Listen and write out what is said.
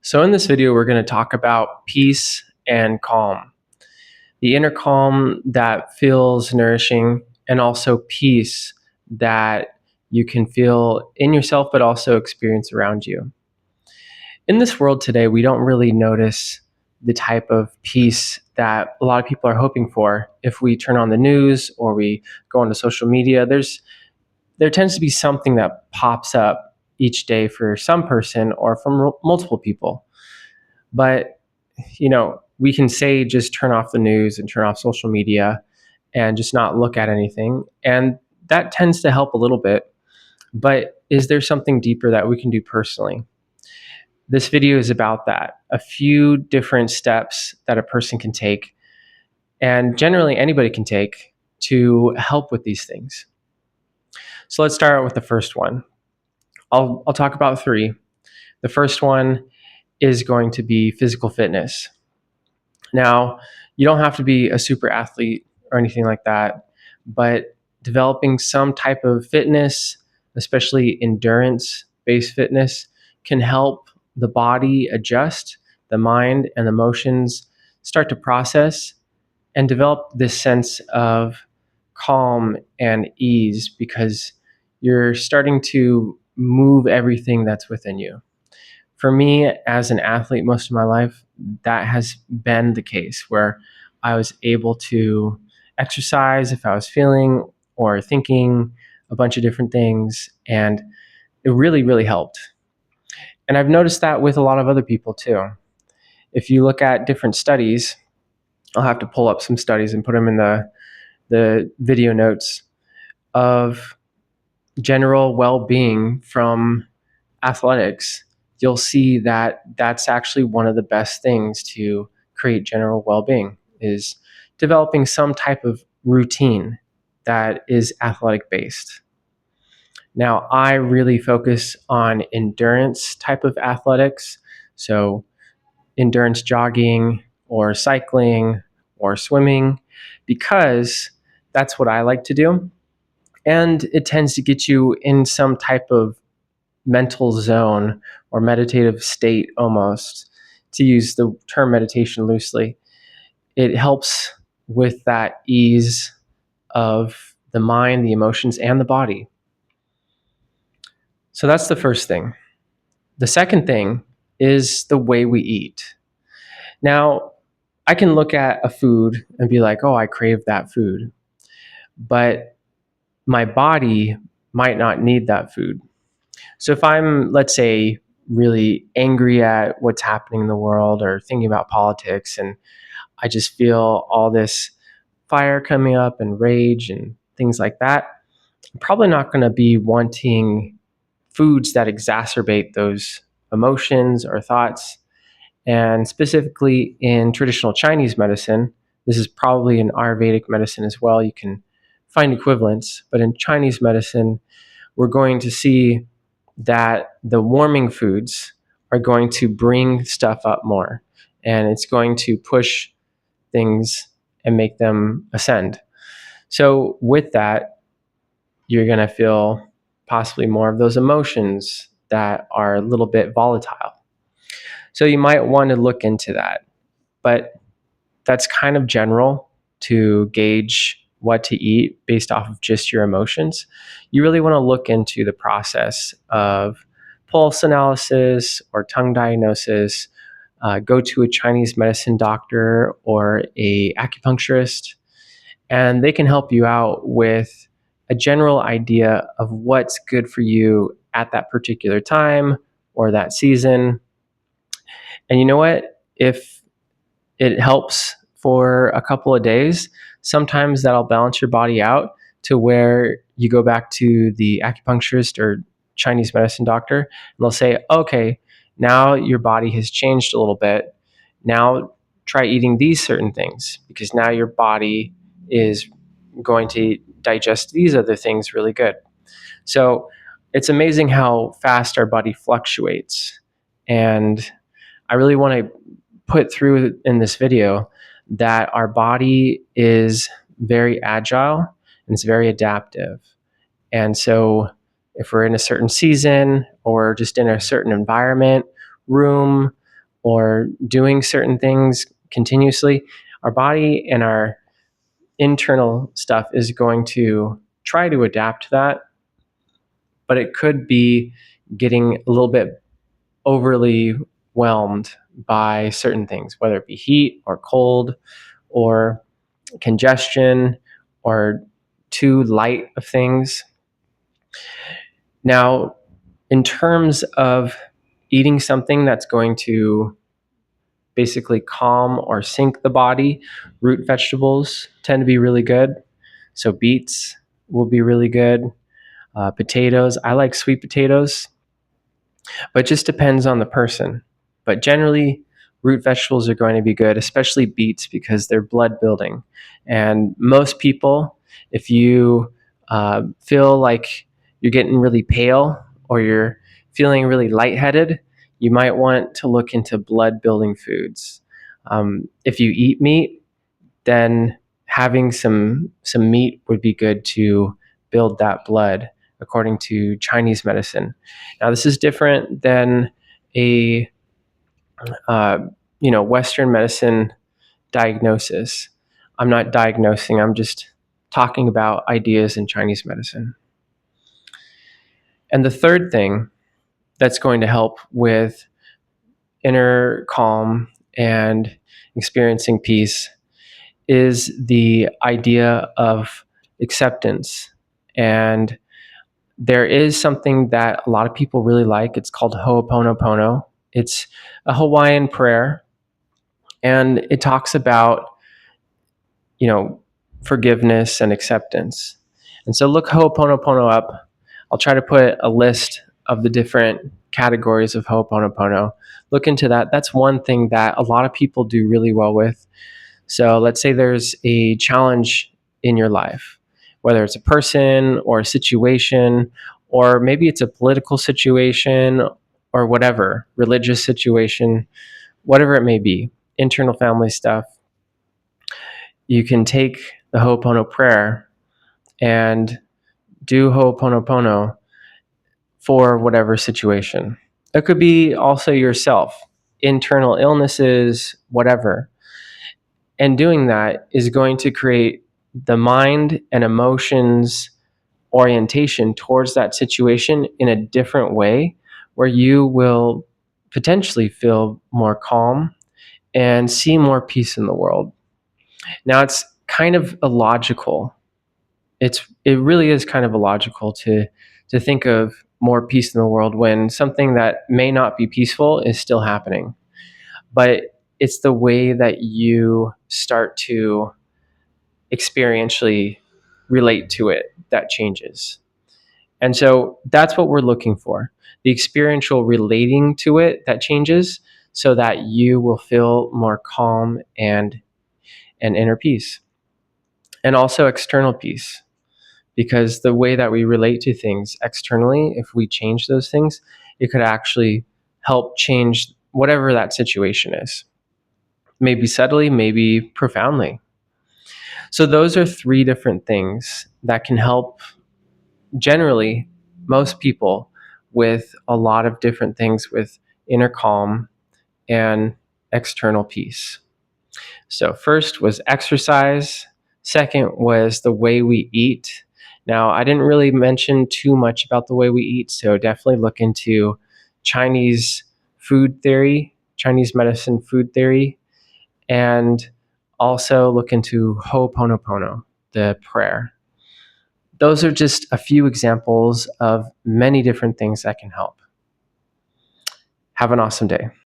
So in this video, we're going to talk about peace and calm. The inner calm that feels nourishing, and also peace that you can feel in yourself, but also experience around you. In this world today, we don't really notice the type of peace that a lot of people are hoping for. If we turn on the news or we go onto social media, there tends to be something that pops up each day for some person or from multiple people. But we can say just turn off the news and turn off social media and just not look at anything. And that tends to help a little bit. But is there something deeper that we can do personally? This video is about that. A few different steps that a person can take, and generally anybody can take, to help with these things. So let's start out with the first one. I'll talk about three. The first one is going to be physical fitness. Now, you don't have to be a super athlete or anything like that, but developing some type of fitness, especially endurance-based fitness, can help the body adjust, the mind and emotions start to process and develop this sense of calm and ease because you're starting to move everything that's within you. For me, as an athlete most of my life, that has been the case where I was able to exercise if I was feeling or thinking a bunch of different things, and it really, really helped. And I've noticed that with a lot of other people too. If you look at different studies, I'll have to pull up some studies and put them in the video notes of general well-being from athletics. You'll see that that's actually one of the best things to create general well-being is developing some type of routine that is athletic based. Now, I really focus on endurance type of athletics, so endurance jogging or cycling or swimming, because that's what I like to do. And it tends to get you in some type of mental zone or meditative state almost, to use the term meditation loosely. It helps with that ease of the mind, the emotions, and the body. So that's the first thing. The second thing is the way we eat. Now, I can look at a food and be like, oh, I crave that food. But my body might not need that food. So if I'm, let's say, really angry at what's happening in the world or thinking about politics, and I just feel all this fire coming up and rage and things like that, I'm probably not going to be wanting foods that exacerbate those emotions or thoughts. And specifically in traditional Chinese medicine, this is probably in Ayurvedic medicine as well, you can find equivalents, but in Chinese medicine, we're going to see that the warming foods are going to bring stuff up more, and it's going to push things and make them ascend. So with that, you're going to feel possibly more of those emotions that are a little bit volatile. So you might want to look into that, but that's kind of general to gauge what to eat based off of just your emotions. You really want to look into the process of pulse analysis or tongue diagnosis. Go to a Chinese medicine doctor or a acupuncturist, and they can help you out with a general idea of what's good for you at that particular time or that season. And you know what? If it helps for a couple of days, sometimes that'll balance your body out to where you go back to the acupuncturist or Chinese medicine doctor, and they'll say, okay, now your body has changed a little bit. Now try eating these certain things because now your body is going to digest these other things really good. So it's amazing how fast our body fluctuates. And I really want to put through in this video that our body is very agile and it's very adaptive. And so if we're in a certain season or just in a certain environment, room, or doing certain things continuously, our body and our internal stuff is going to try to adapt to that, but it could be getting a little bit overly whelmed by certain things, whether it be heat or cold or congestion or too light of things. Now, in terms of eating something that's going to basically calm or sink the body, root vegetables tend to be really good. So beets will be really good. Potatoes, I like sweet potatoes, but it just depends on the person. But generally, root vegetables are going to be good, especially beets because they're blood building. And most people, if you feel like you're getting really pale or you're feeling really lightheaded, you might want to look into blood building foods. If you eat meat, then having some meat would be good to build that blood, according to Chinese medicine. Now, this is different than a uh, Western medicine diagnosis. I'm not diagnosing. I'm just talking about ideas in Chinese medicine. And the third thing that's going to help with inner calm and experiencing peace is the idea of acceptance. And there is something that a lot of people really like. It's called Ho'oponopono. It's a Hawaiian prayer, and it talks about, you know, forgiveness and acceptance. And so look Ho'oponopono up. I'll try to put a list of the different categories of Ho'oponopono. Look into that. That's one thing that a lot of people do really well with. So let's say there's a challenge in your life, whether it's a person or a situation, or maybe it's a political situation or whatever, religious situation, whatever it may be, internal family stuff. You can take the Ho'opono prayer and do Ho'oponopono for whatever situation. It could be also yourself, internal illnesses, whatever. And doing that is going to create the mind and emotions orientation towards that situation in a different way, where you will potentially feel more calm and see more peace in the world. Now, it's kind of illogical. It really is kind of illogical to think of more peace in the world when something that may not be peaceful is still happening. But it's the way that you start to experientially relate to it that changes. And so that's what we're looking for, the experiential relating to it that changes, so that you will feel more calm and inner peace. And also external peace, because the way that we relate to things externally, if we change those things, it could actually help change whatever that situation is. Maybe subtly, maybe profoundly. So those are three different things that can help generally most people with a lot of different things with inner calm and external peace. So first was exercise. Second was the way we eat. Now, I didn't really mention too much about the way we eat, so definitely look into Chinese food theory, Chinese medicine food theory, and also look into Ho'oponopono, the prayer. Those are just a few examples of many different things that can help. Have an awesome day.